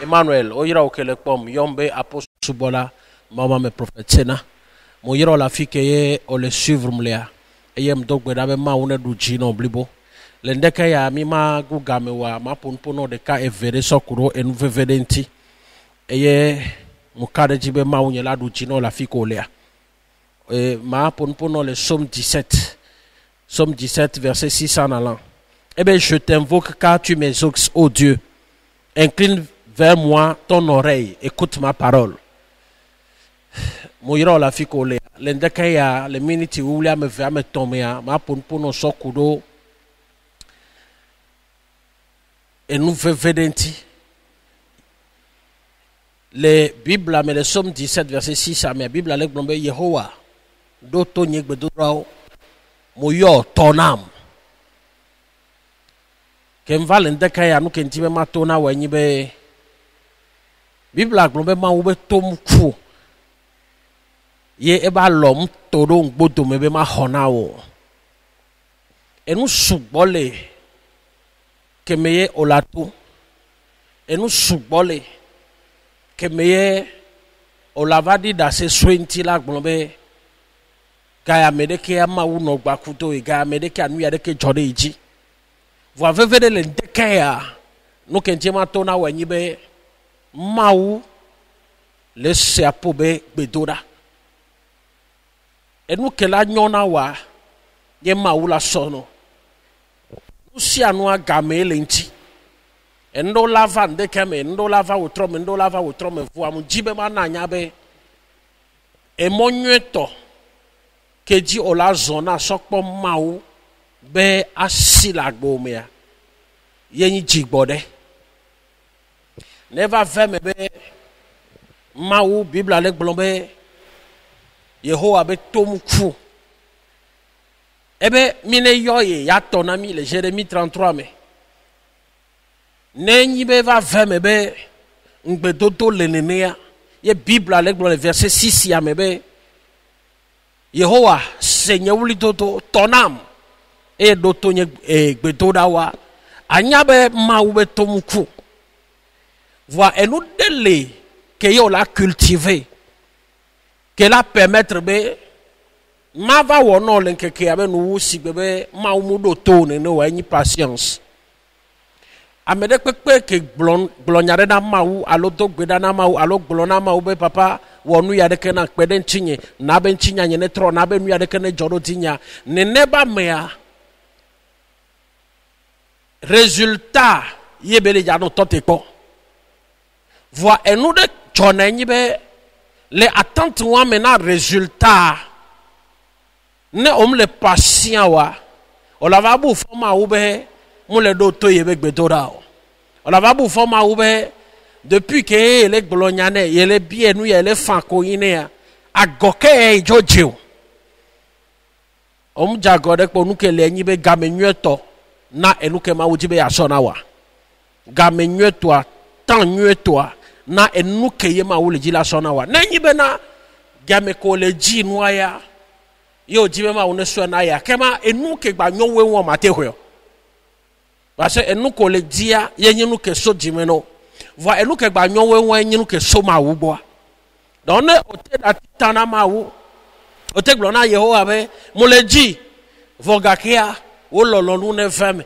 Emmanuel, oyira okele pom yombe apostle subola mama me prophète sena. Mo yira la fi ke o le suivre mlea. Eyem dogbe da be ma une du jino blibo. Le ndeka ya mi ma gugame wa ma ponpono de ka evere sokuro enu vevedenti. Eye mukade jibe ma unye la du jino la fi ko lea. Ma ponpono le Somme 17. Somme 17 verset 6 en allant. Eh bien, je t'invoque car tu m'exauces, ô Dieu. Incline vers moi ton oreille, écoute ma parole. Moira la fi ko lea. Le ndeka ya le minute où me va me tomber ma ponpono sokudo. Et nous vedenti. Les Bibles, mais le Somme 17, verset 6, mais la Bible, avec blombe Yehowa, doto nyegbe dorao, moyo tonam. Kemva lendeka ya nou kentibe ma tona wa nyibe. Bible, blombe ma ube tom kou. Ye eba lom todo ngbodo mebe ma honao. Et nous soubole, kemeye olato. Et nous soubole. Kemeye olavadi da se swenti la glombe gaya medeke ya ma uno gbakuto e gaya medeke anu ya deke jode iji vo vevede le ndeke ya no kenje ma tona wanyi be mawu le se apobe bedora enu kela nyona wa ye mawu la sono usi anu agame le nti endo lava ndekeme endo lava wotrome vo amu jibe mananya be emonyeto keji ola zona sokpo mawu be asilagbo mea yenyi jigbode never veme be mawu Bible le glombe Yehowa be tomuku ebe mine yoye ya tonami le Jérémie 33 me Nenyi be va veme be ngbe dodo lenenea ye Bible avec le verset 6 ya mebe Yehowa senye wuli dodo tonam e doto nye gbe doda wa anya be ma ube tomuku voit et nous délai que yo la cultiver que la permettre be ma va wono lenke ke abe no wusi bebe ma umudo to ne no wa nyi patience amede pepe ke blonyare na mawu alo to gbeda na mawu alo glona mawu be papa wonu ya de kana kpede nchinye na be nchinya nye ne tro na be nu ya de kana joro tinya ne neba mea résultat yebele ya no tote ko voit et nous de jonenyi be les attentes wa mena résultat ne om le patient wa o la va bu forma u be mon le do to yebe gbedora on la va bu forma ube depuis que les glonyane yele bien nous yele fanko ine agoke e jojo jagode ko nu ke le nyi be gamenyeto na enu ke ma wujibe ya sona wa gamenyeto tan nyeto na enu ke ye ma wuliji la sona wa na nyi be na game ko le ji nu aya yo jibe ma wona so na ya kema enu ke gba nyowe won matehwe parce que nous ko le dia yenye nous ke so jimeno voit nous ke gba nyowe won yenye nous ke so ma wu boa donc ne ote da tana ma wu ote glona Yehowa be mo le ji vo gakia o lolo nu ne femme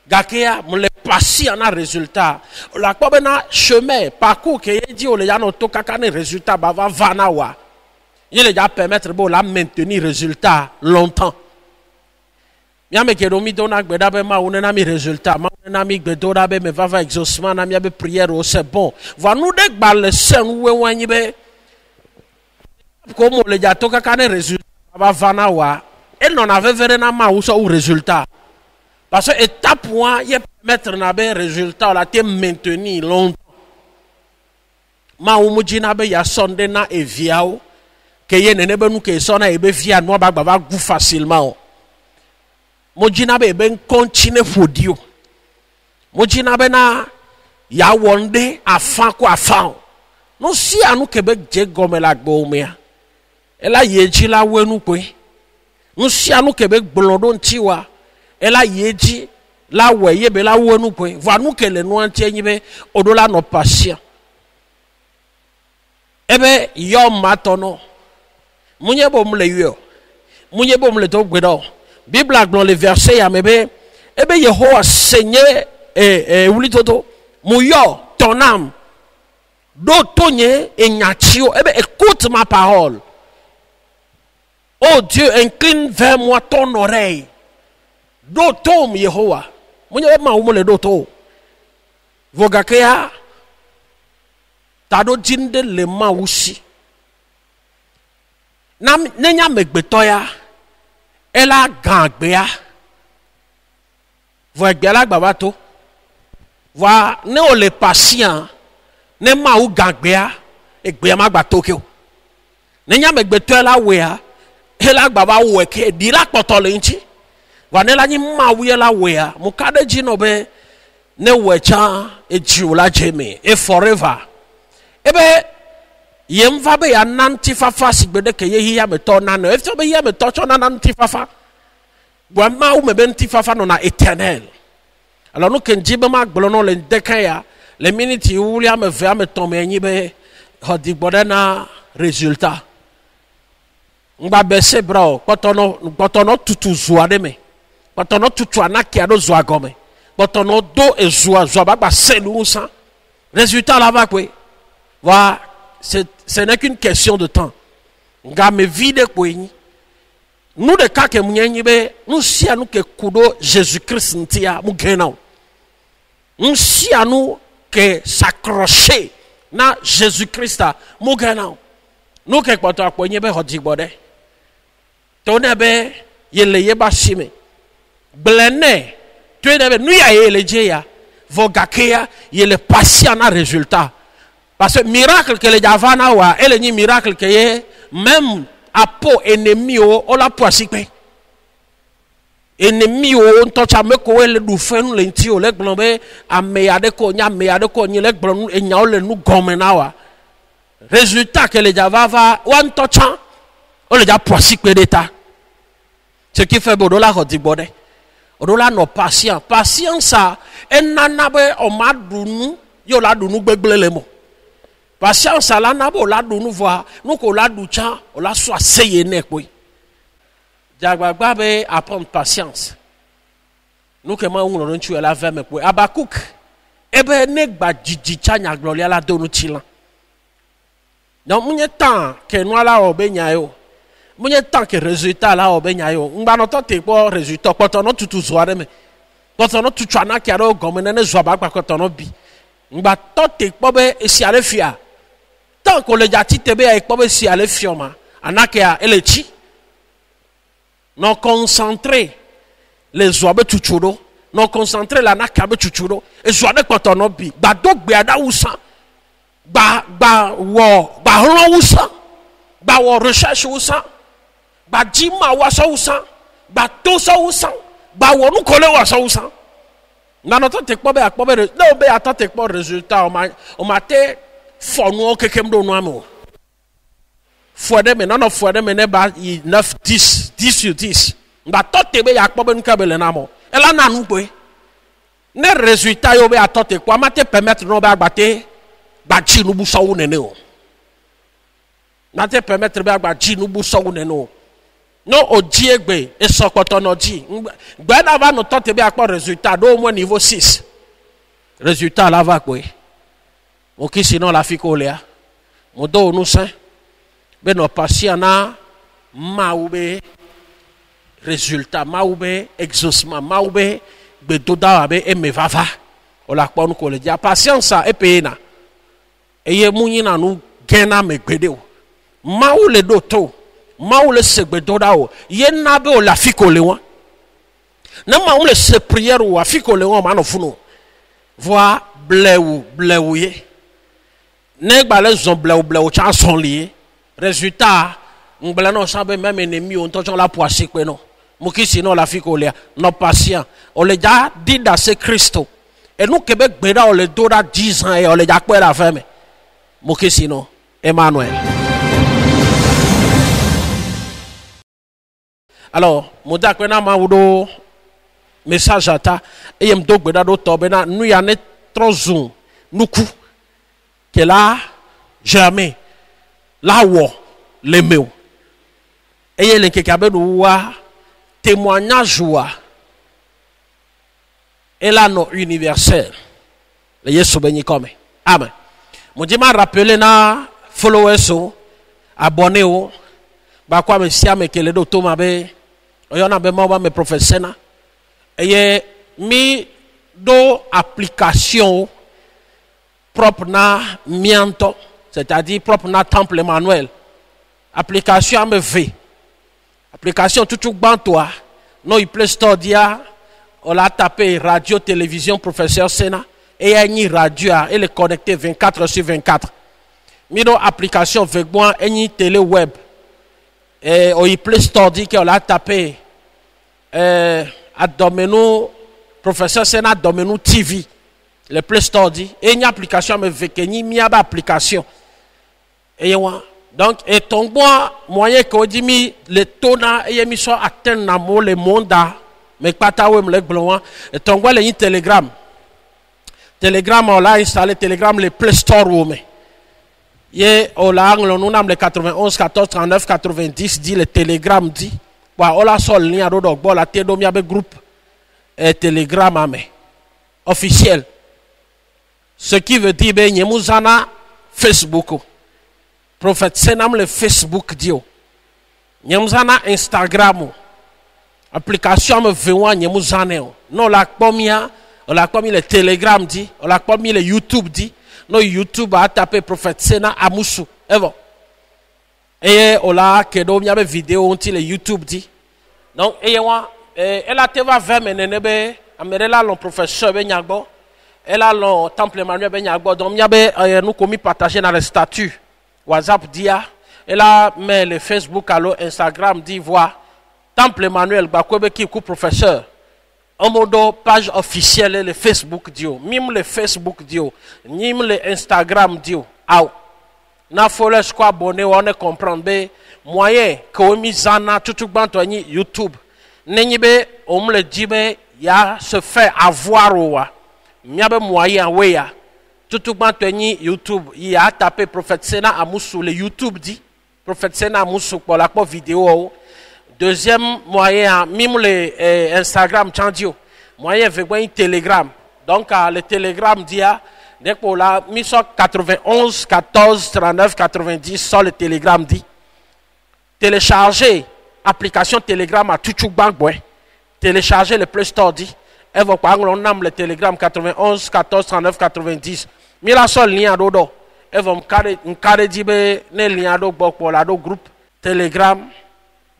gakia mo le passi en résultat la ko be na chemin parcours ke ye di o le ya no to kaka ne résultat ba va vana wa il le ja permettre bo la maintenir résultat longtemps. Miame ke domi dona gbeda be ma unena mi résultat ma unena mi gbedora be me va exaucement na mi be prière au c'est bon va nous de gba le sen we wanyi be ko mo le ja to kaka ne résultat va vana wa et non avait vere na ma uso ou résultat parce que étape point y permettre na be résultat la te maintenir longtemps ma umuji na be ya sonde na eviao ke ye nene be nu ke sona e be via no ba gba va gu facilement mojina be ben continue fodio mojina be na ya wonde afan ko afan no si anu ke be je gomela gbo mea ela yeji la wenu pe no si anu ke be gbolodo ntiwa ela yeji la we ye be la wenu pe va nu ke le no anti enyi be odola no patient ebe yo matono munye bom le yo munye bom le to gbedo Bible agbon le verset ya mebe ebe Yehowa Seigneur wuli toto mu yo ton âme do tonye et nyachio ebe écoute ma parole. Oh Dieu, incline vers moi ton oreille. Dotom Yehowa. Munye ma umole doto. Vogakea tado jinde le ma usi. Nam nenya megbetoya ela gangbea. Vogbela babato. Va ne o le patient ne ma u gangbea egbea ma gbatokeo. Nenya megbetoya la wea ela gbaba weke dira kpotole nchi. Vanela ni ma wiye la wea mukade jino be ne wecha ejiula jeme e forever ebe yemva be ya nanti fafa sigbede ke ye ya meto nano e be ya meto cho na nanti fafa gwa ma u mebe nti fafa no na éternel. Alors nous ken jibe ma gbolo le dekan ya le minute wuli am ve am to me nyi be hodi bodena résultat ngba bese bro potono tutu zuwa de me potono tutu anaki ado zuwa gome potono do ezua zuwa ba selu ça résultat là va quoi va ce n'est qu'une question de temps nga me vide quoi nous de ka ke munyenyi be nous si anu ke kudo Jésus Christ ntia mu gena nous si anu ke s'accrocher na Jésus Christ mu gena nous ke poto aponye be hodi bode tone be yele yeba shime blene tu es nous ya yele jeya vogakea yele patient na résultat parce que miracle que le javana wa ele ni miracle que ye même apo ennemi o la poisipe ennemi o ntocha meko ele du fenu le nti o le glombe ameyade ko ni le glonu enya o le nu gomena wa résultat que le javava wa ntocha o le ja poisipe d'état. Ce qui fait bodola hodibode odola no patient ça enana be o madunu yo la dunu gbegbele mo patience la na bo la dunu voa nu ko la ducha o la so aseye ne koi jagbagba be apprendre patience nu ke ma won ro nchu la veme koi Abakuk ebe ne gba jijicha nya gloria la donu chila no munye tan ke no ala obenya yo munye tant que résultat là obenya yo ngba no to te po résultat ko to no tutu zoare me ko to no tutu anaki aro gomene ne zo ba ko to no bi ngba to te po be esi ale fia tant que le jati te be e po be si ale fioma anaki a elechi non concentrer les zo be tutudo non concentrer la naka be tutudo e zo ade ko to no bi gba dogbe ada wusa gba ron wusa gba wo recherche wusa ba jima wa sausan ba to sausan ba wonu kole wa sausan na no to te kpo be no be ata te kpo résultat o ma te fonu kekem do no amo fode me no fode me ne ba 9 10 sur 10 ba to te be ya kpo be nka bele na mo ela na nu pe ne résultat yo be ata te kpo ma te permettre no ba agbate ba ji nu bu sawu nene o na te permettre be agba ji nu bu sawu nene o no ojiegbe esopoto no ji gba na va no to te be akpo résultat do mo niveau 6 résultat la va quoi o ki sinon la fikolea mo do nu sen be no patient na maube résultat maube exaucement maube be doda be e me vava o la kpo nu ko le dia patience e pe na eye munyi na nu gena me gbede o mawu le do to mawu le segbe doda o ye na be o la fikole won na mawu le se prière o afikole won ma no funu voi blewu ye ne gba le zon blewu chan son lié résultat ngbele no sabe même ennemi on to la poisse pe no mo ki sinon la fikole no patient o le ja dit dans ce Christo et nous Québec gbeda o le doda 10 ans et o le ja pe la femme mo ki sinon Emmanuel. Alors, mon dieu, quand on a message à ta, et il me dit que nous y en est trop zoom, nous coups, que là, jamais, la wo le meu eye le keke abe do wa témoignage wa et là non universel le Yesu benyi comme amen mon Dieu m'a rappelé na followers o abonné o ba kwa me sia me kele do to ma be oyo na be mo ba me professeur na eye mi do application propre na mianto c'est-à-dire propre na temple Emmanuel application à me v application tout bantoa no i Play Store dia on l'a tapé radio télévision professeur Sena et y a une radio elle est connectée 24/24 mi do application avec moi une télé web et au Play Store dit qu'on l'a tapé à domaine professeur Sena domaine TV le Play Store dit et une application me vekeni mi aba application et donc et ton bon moyen que dit mi le tona et mi so atteindre na mo le monde mais pas ta wem le blanc et ton bon le Telegram on l'a installé Telegram le Play Store ou mais ye on l'a nous nam le 91 14 39 90 dit le Telegram dit wa on la sol lien do donc bon la te do mi abe groupe Telegram ame officiel ce qui veut dire ben yemuzana Facebook prophète Senam le Facebook dio yemuzana Instagram application me vewa yemuzane non la pomia on l'a commis le Telegram dit on l'a commis le YouTube dit non YouTube a tapé prophète Sena Amusu evo et on l'a que do mi abe vidéo on le YouTube dit donc et wa elle a te va 20 menebe amerela le professeur benyagbo elle a le temple Emmanuel benyagbo donc mi abe nous commis partager dans les statuts WhatsApp dia elle a mais le Facebook allo Instagram dit voir temple Emmanuel bakobe ki ku professeur en modo page officielle le Facebook dio même le Facebook dio même le Instagram dio aw na followers quoi abonné on est comprendre be moyen que mi zana tout banto ni YouTube nenyi be on me le dit be ya se fait avoir wa miabe moyen weya tout banto ni YouTube il a tapé prophète Sena Amusu le YouTube dit prophète Sena Amusu pour la vidéo. Deuxième moyen même le Instagram chandio moyen avec Telegram donc le Telegram dia dès pour la mission 91 14 39 90 sur le Telegram dit télécharger application Telegram à tout bank boy télécharger le Play Store dit et vous par on nomme le Telegram 91 14 39 90 mais la seule lien dodo et vous me carré dit be ne lien do pour la do groupe Telegram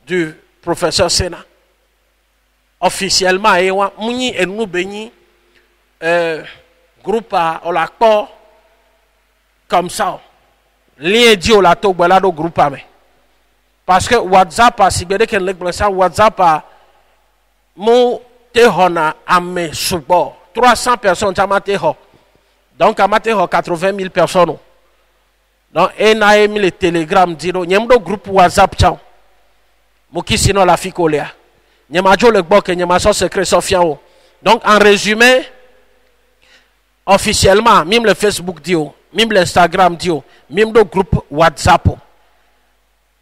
du professeur Sena officiellement et muni et nous béni groupe à la port comme ça lien dit au lato balado groupe à parce que WhatsApp a sibéré que le ça WhatsApp a mon tehona à mes support 300 personnes à mateho donc à mateho 80 000 personnes donc et na mis le Telegram dit nyemdo groupe WhatsApp ciao Moki sinon la ficoléa. Nyamajo le bok et nyamaso secret sofiao. Donc en résumé, officiellement, même le Facebook dio, même l'Instagram dio, même le groupe WhatsApp.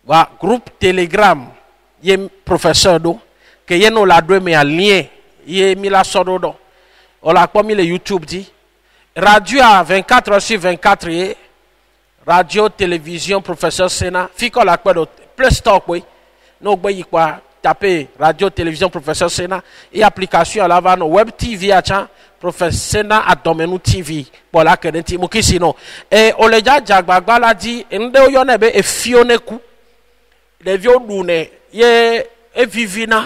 Va groupe Telegram, yé professeur do, que yé no la doué mais en lien, yé mi la sodo do. On l'a pas mis le YouTube dit. Radio à 24/24 yé. Radio, télévision, professeur Sena. Fico la quoi d'autre. Plus stock oui. Nous avons tapé radio, télévision, professeur Sena et application à l'avant web TV à professeur Sena à domaine TV pour la crédit sinon et on les a jagba la dit ende yonebe e fione ku les vieux dune ye e vivina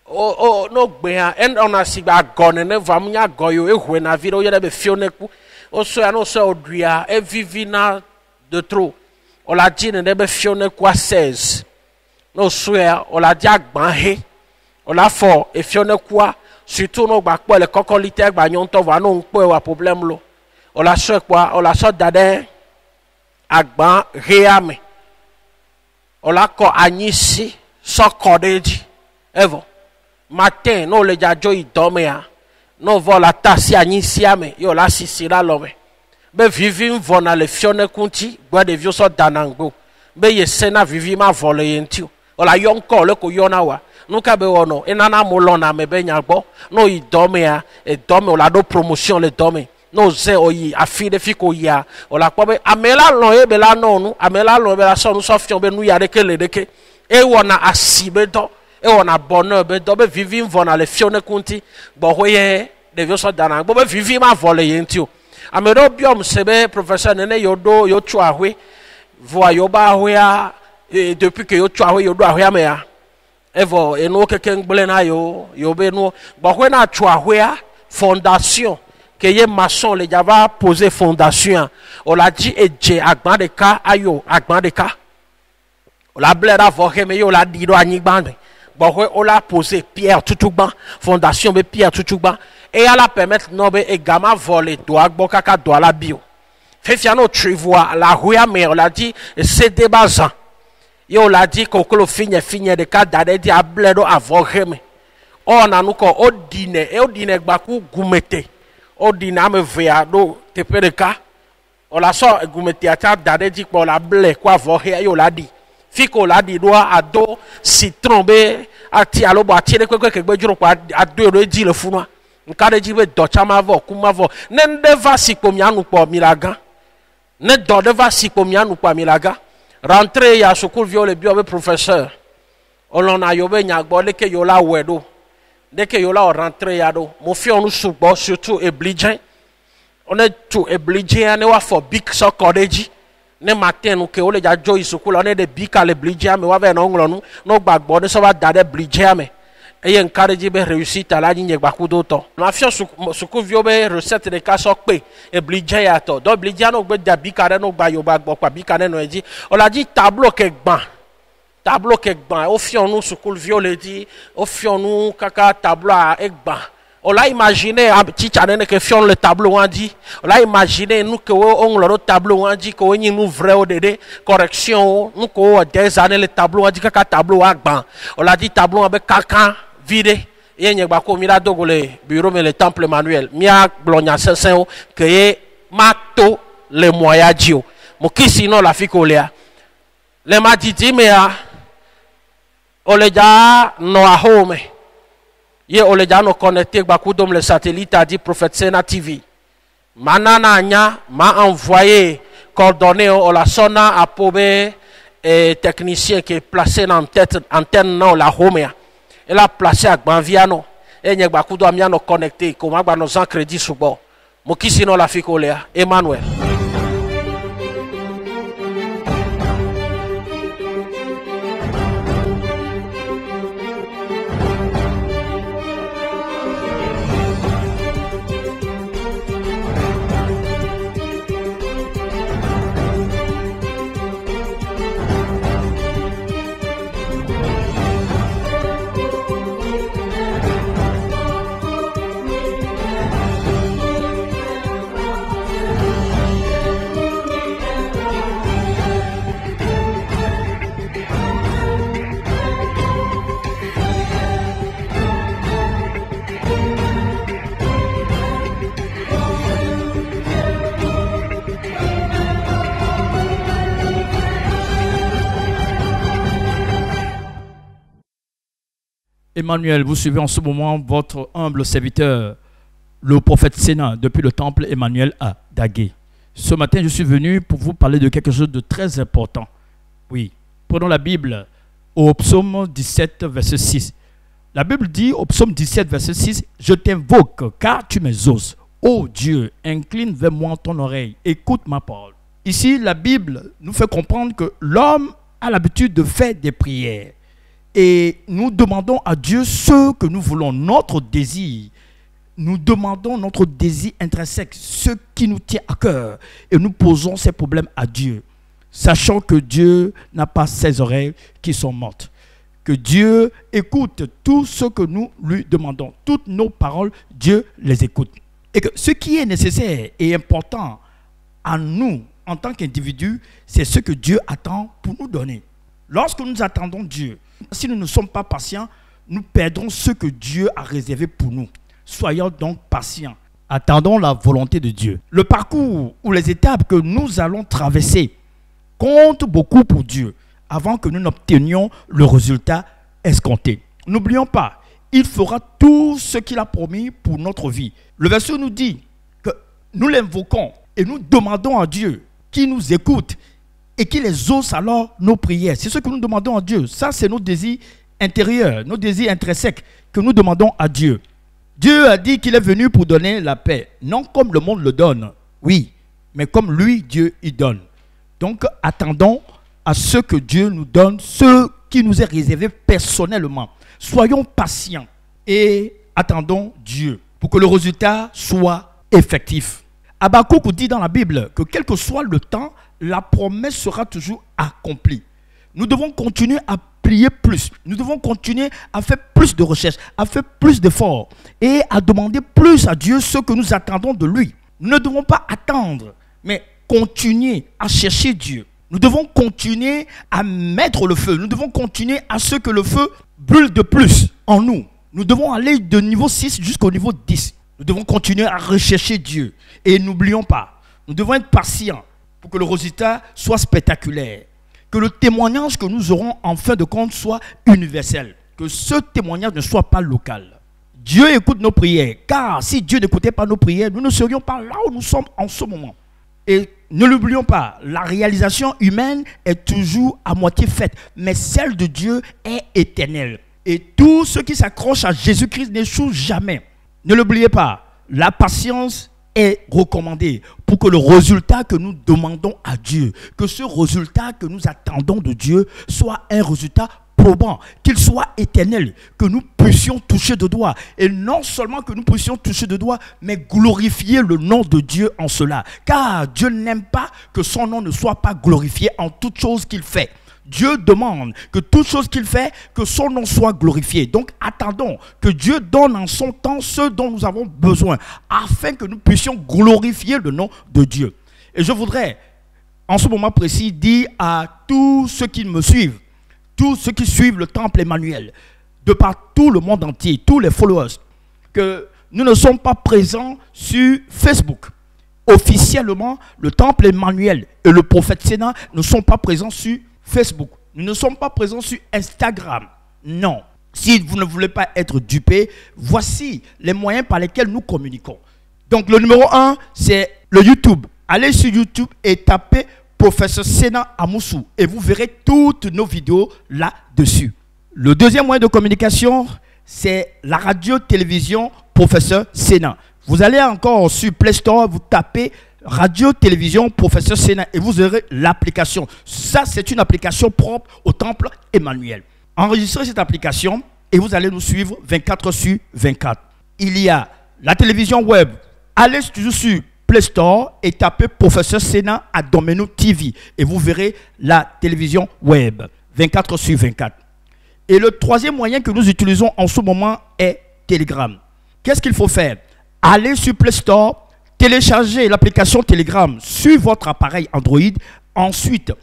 o no gbe en on a sigba gone ne vamunya goyo e hwena video yonebe fione ku o so ya no so odua e vivina de trop on la dit ne be fione ku 16 no swear on l'a dit agbanhe on l'a fort et fione quoi surtout no gba po le kokolite gba nyonto va no npo wa problème lo on la so quoi on la so dade agban reame on la ko anyisi so kodeji evo matin no le jajo idomea no vola tasi anyisi ame yo la sisira lome be vivim vona le fione kunti gba de vio so danango be ye sena vivi ma vole yentio ola yon ko le ko yona wa nuka be wono enana molona me be nyagbo no i dome a e dome ola do promotion le dome no ze oyi afide fiko ya ola ko be amela lo e be la nonu amela lo be la so nu so fion be nu ya de kele deke e wona asibe do e wona bonheur be do be vivi mvona le fione kunti bo hoye de vio so dana bo be vivi ma vole yentio amero biom sebe professeur nene yodo yo tu ahwe voa yo ba ahwe depuis que yo tu ahwe yo do ahwe amea evo eno keke ngbele na yo be no bo hwe na tu ahwe fondation que ye maçon le java poser fondation on l'a dit eje agban de ka ayo agban de ka on la blera vo me yo la di do anigban bo hwe on la poser pierre tutugban fondation be pierre tutugban et à la permettre non be également voler doit bokaka doit la bio fait fiano trivoa la rua mais on l'a dit c'est débazant yo l'a dit ko ko figne de ka dade di abledo avogeme on a nous ko odine gbaku gumete odine ame vea do tepe de ka on la so gumete ata dade di ko la ble ko avohe yo l'a dit fiko l'a dit doit ado citron be ati alo bo ati de ko gbe juro ko ado ro di le funwa nkade jibe dochama vo kuma vo nende va sikomianu po milaga ne do de va sikomianu po milaga rentrer ya sukul viole bio be professeur olona yobe nyagbo leke yola wedo deke yola rentrer ya do mo fi onu sugbo surtout obligé on est tout obligé ne wa for big so college ne matin nu ke ole ja joy sukul on est de big ale obligé me wa ve no nglo no gbagbo ne so ba dade obligé me et encourage be réussite à la ligne gbakudo to ma fi suku vio be recette de ka so pe e blija ya to do blija no gbe da bikare no gba yo ba gbo pa bikare no eji on l'a dit tableau ke gban o fi onu suku vio le di o fi onu kaka tableau a egban on l'a imaginé a teacher ne ke fi onu le tableau on dit on l'a imaginé nous que on le tableau on dit ko yin nous vrai o de correction nous ko des années le tableau on dit kaka tableau a gban on l'a dit tableau avec kaka vide yenye bako mira dogole bureau mais le temple manuel mia glonya sensen que mato le moya dio mo kisi no la fikolea le matiti mea oleja no a home ye oleja no connecté bako dom le satellite a dit prophète Sena TV manana nya ma envoyé coordonnées au la sona a pobe technicien qui est placé dans tête antenne non la home elle a placé à Gbanviano et nyegba kudo amiano connecté comme agba nos en crédit subo mokisi no la fikolea Emmanuel. Emmanuel, vous suivez en ce moment votre humble serviteur, le prophète Sena, depuis le temple Emmanuel à Dagué. Ce matin, je suis venu pour vous parler de quelque chose de très important. Oui, prenons la Bible au psaume 17, verset 6. La Bible dit au psaume 17, verset 6, « Je t'invoque car tu m'exauces. Ô Dieu, incline vers moi ton oreille, écoute ma parole. » Ici, la Bible nous fait comprendre que l'homme a l'habitude de faire des prières. Et nous demandons à Dieu ce que nous voulons, notre désir. Nous demandons notre désir intrinsèque, ce qui nous tient à cœur. Et nous posons ces problèmes à Dieu, sachant que Dieu n'a pas ses oreilles qui sont mortes. Que Dieu écoute tout ce que nous lui demandons. Toutes nos paroles, Dieu les écoute. Et que ce qui est nécessaire et important à nous, en tant qu'individus, c'est ce que Dieu attend pour nous donner. Lorsque nous attendons Dieu, si nous ne sommes pas patients, nous perdrons ce que Dieu a réservé pour nous. Soyons donc patients. Attendons la volonté de Dieu. Le parcours ou les étapes que nous allons traverser compte beaucoup pour Dieu avant que nous n'obtenions le résultat escompté. N'oublions pas, il fera tout ce qu'il a promis pour notre vie. Le verset nous dit que nous l'invoquons et nous demandons à Dieu qu'il nous écoute et qu'il exauce alors nos prières. C'est ce que nous demandons à Dieu. Ça, c'est nos désirs intérieurs, nos désirs intrinsèques que nous demandons à Dieu. Dieu a dit qu'il est venu pour donner la paix, non comme le monde le donne, oui, mais comme lui, Dieu, il donne. Donc, attendons à ce que Dieu nous donne, ce qui nous est réservé personnellement. Soyons patients et attendons Dieu pour que le résultat soit effectif. Habakkuk dit dans la Bible que quel que soit le temps, la promesse sera toujours accomplie. Nous devons continuer à prier plus. Nous devons continuer à faire plus de recherches, à faire plus d'efforts et à demander plus à Dieu ce que nous attendons de lui. Nous ne devons pas attendre, mais continuer à chercher Dieu. Nous devons continuer à mettre le feu. Nous devons continuer à ce que le feu brûle de plus en nous. Nous devons aller de niveau 6 jusqu'au niveau 10. Nous devons continuer à rechercher Dieu. Et n'oublions pas, nous devons être patients pour que le résultat soit spectaculaire. Que le témoignage que nous aurons en fin de compte soit universel. Que ce témoignage ne soit pas local. Dieu écoute nos prières. Car si Dieu n'écoutait pas nos prières, nous ne serions pas là où nous sommes en ce moment. Et ne l'oublions pas, la réalisation humaine est toujours à moitié faite. Mais celle de Dieu est éternelle. Et tout ce qui s'accroche à Jésus-Christ n'échoue jamais. Ne l'oubliez pas, la patience est recommandée pour que le résultat que nous demandons à Dieu, que ce résultat que nous attendons de Dieu soit un résultat probant, qu'il soit éternel, que nous puissions toucher de doigt. Et non seulement que nous puissions toucher de doigt, mais glorifier le nom de Dieu en cela. Car Dieu n'aime pas que son nom ne soit pas glorifié en toute chose qu'il fait. Dieu demande que toute chose qu'il fait, que son nom soit glorifié. Donc attendons que Dieu donne en son temps ce dont nous avons besoin, afin que nous puissions glorifier le nom de Dieu. Et je voudrais, en ce moment précis, dire à tous ceux qui me suivent, tous ceux qui suivent le temple Emmanuel, de par tout le monde entier, tous les followers, que nous ne sommes pas présents sur Facebook. Officiellement, le temple Emmanuel et le prophète Sénat ne sont pas présents sur Facebook. Nous ne sommes pas présents sur Instagram. Non. Si vous ne voulez pas être dupé, voici les moyens par lesquels nous communiquons. Donc le numéro 1, c'est le YouTube. Allez sur YouTube et tapez Professeur Sénat Amoussou et vous verrez toutes nos vidéos là-dessus. Le deuxième moyen de communication, c'est la radio-télévision Professeur Sénat. Vous allez encore sur Play Store, vous tapez Radio-télévision Professeur Sénat et vous aurez l'application. Ça, c'est une application propre au temple Emmanuel. Enregistrez cette application et vous allez nous suivre 24 sur 24. Il y a la télévision web. Allez toujours sur Play Store et tapez Professeur Sénat à Domeno TV et vous verrez la télévision web 24 sur 24. Et le troisième moyen que nous utilisons en ce moment est Telegram. Qu'est-ce qu'il faut faire? Allez sur Play Store, téléchargez l'application Telegram sur votre appareil Android. Ensuite,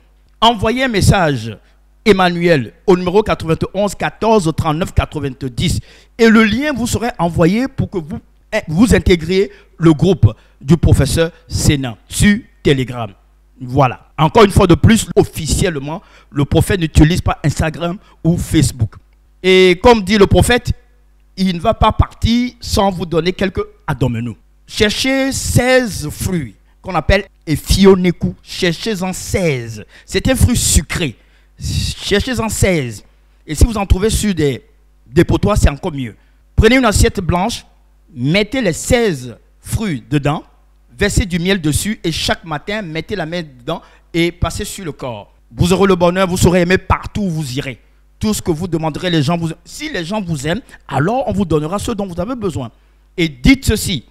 envoyez un message Emmanuel au numéro 91 14 39 90 et le lien vous sera envoyé pour que vous intégriez le groupe du professeur Sénat sur Telegram. Voilà. Encore une fois de plus, officiellement, le prophète n'utilise pas Instagram ou Facebook. Et comme dit le prophète, il ne va pas partir sans vous donner quelques adomenou. Cherchez 16 fruits qu'on appelle Efioneku. Cherchez-en 16. C'est un fruit sucré. Cherchez-en 16. Et si vous en trouvez sur des potoirs, c'est encore mieux. Prenez une assiette blanche, mettez les 16 fruits dedans, versez du miel dessus et chaque matin, mettez la main dedans et passez sur le corps. Vous aurez le bonheur, vous serez aimé partout où vous irez. Tout ce que vous demanderez, les gens vous aiment. Si les gens vous aiment, alors on vous donnera ce dont vous avez besoin. Et dites ceci,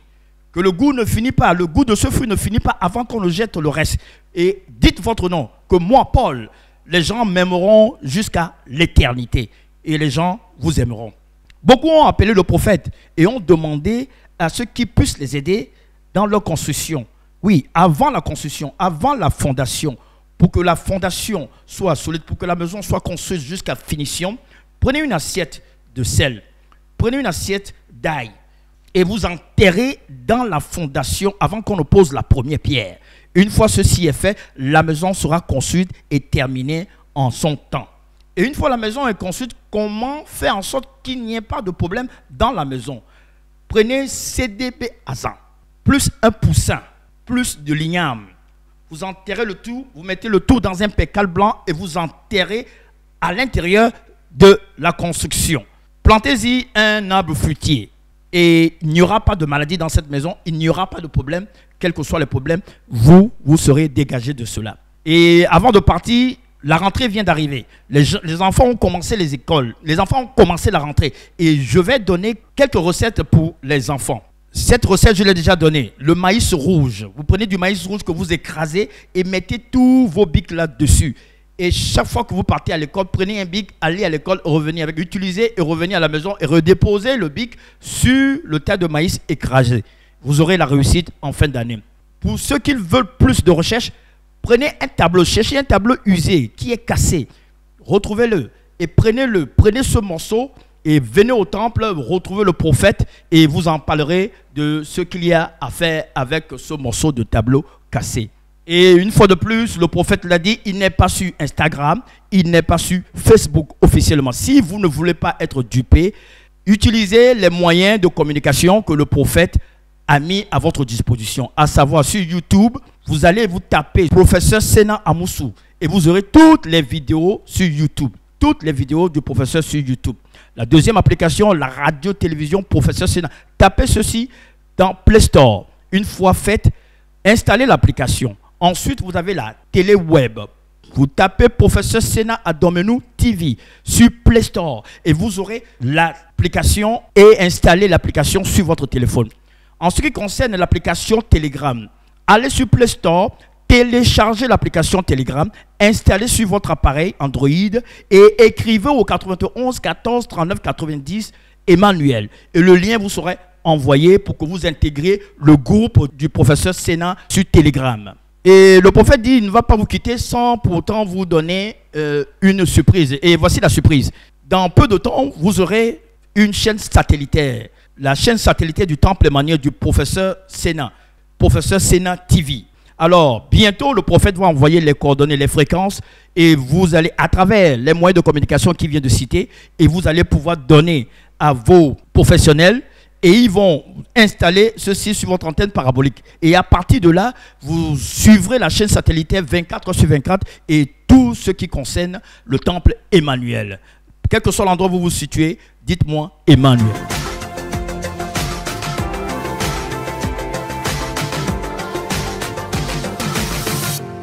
que le goût ne finit pas, le goût de ce fruit ne finit pas avant qu'on ne jette le reste. Et dites votre nom, que moi, Paul, les gens m'aimeront jusqu'à l'éternité. Et les gens vous aimeront. Beaucoup ont appelé le prophète et ont demandé à ceux qui puissent les aider dans leur construction. Oui, avant la construction, avant la fondation, pour que la fondation soit solide, pour que la maison soit construite jusqu'à finition, prenez une assiette de sel, prenez une assiette d'ail et vous enterrez dans la fondation avant qu'on ne pose la première pierre. Une fois ceci est fait, la maison sera construite et terminée en son temps. Et une fois la maison est construite, comment faire en sorte qu'il n'y ait pas de problème dans la maison? Prenez CDB Azan, plus un poussin, plus de l'igname. Vous enterrez le tout, vous mettez le tout dans un pécal blanc et vous enterrez à l'intérieur de la construction. Plantez-y un arbre fruitier et il n'y aura pas de maladie dans cette maison, il n'y aura pas de problème, quels que soient les problèmes, vous serez dégagé de cela. Et avant de partir, la rentrée vient d'arriver. Les enfants ont commencé les écoles, les enfants ont commencé la rentrée et je vais donner quelques recettes pour les enfants. Cette recette, je l'ai déjà donnée. Le maïs rouge. Vous prenez du maïs rouge que vous écrasez et mettez tous vos bics là-dessus. Et chaque fois que vous partez à l'école, prenez un bic, allez à l'école, revenez avec. Utilisez et revenez à la maison et redéposez le bic sur le tas de maïs écrasé. Vous aurez la réussite en fin d'année. Pour ceux qui veulent plus de recherche, prenez un tableau, cherchez un tableau usé qui est cassé. Retrouvez-le et prenez ce morceau. Et venez au temple, retrouvez le prophète et vous en parlerez de ce qu'il y a à faire avec ce morceau de tableau cassé. Et une fois de plus, le prophète l'a dit, il n'est pas sur Instagram, il n'est pas sur Facebook officiellement. Si vous ne voulez pas être dupé, utilisez les moyens de communication que le prophète a mis à votre disposition. À savoir sur YouTube, vous allez vous taper Professeur Sena Amoussou et vous aurez toutes les vidéos sur YouTube. Toutes les vidéos du professeur sur YouTube. La deuxième application, la radio-télévision Professeur Sena. Tapez ceci dans Play Store. Une fois faite, installez l'application. Ensuite, vous avez la télé web. Vous tapez Professeur Sena Adomenou TV sur Play Store et vous aurez l'application et installez l'application sur votre téléphone. En ce qui concerne l'application Telegram, allez sur Play Store, téléchargez l'application Telegram, installez sur votre appareil Android et écrivez au 91 14 39 90 Emmanuel. Et le lien vous sera envoyé pour que vous intégriez le groupe du professeur Sena sur Telegram. Et le prophète dit, il ne va pas vous quitter sans pour autant vous donner une surprise. Et voici la surprise. Dans peu de temps, vous aurez une chaîne satellitaire. La chaîne satellitaire du temple Emmanuel du professeur Sena. Professeur Sena TV. Alors, bientôt, le prophète va envoyer les coordonnées, les fréquences, et vous allez, à travers les moyens de communication qu'il vient de citer, et vous allez pouvoir donner à vos professionnels, et ils vont installer ceci sur votre antenne parabolique. Et à partir de là, vous suivrez la chaîne satellitaire 24/24 et tout ce qui concerne le temple Emmanuel. Quel que soit l'endroit où vous vous situez, dites-moi Emmanuel.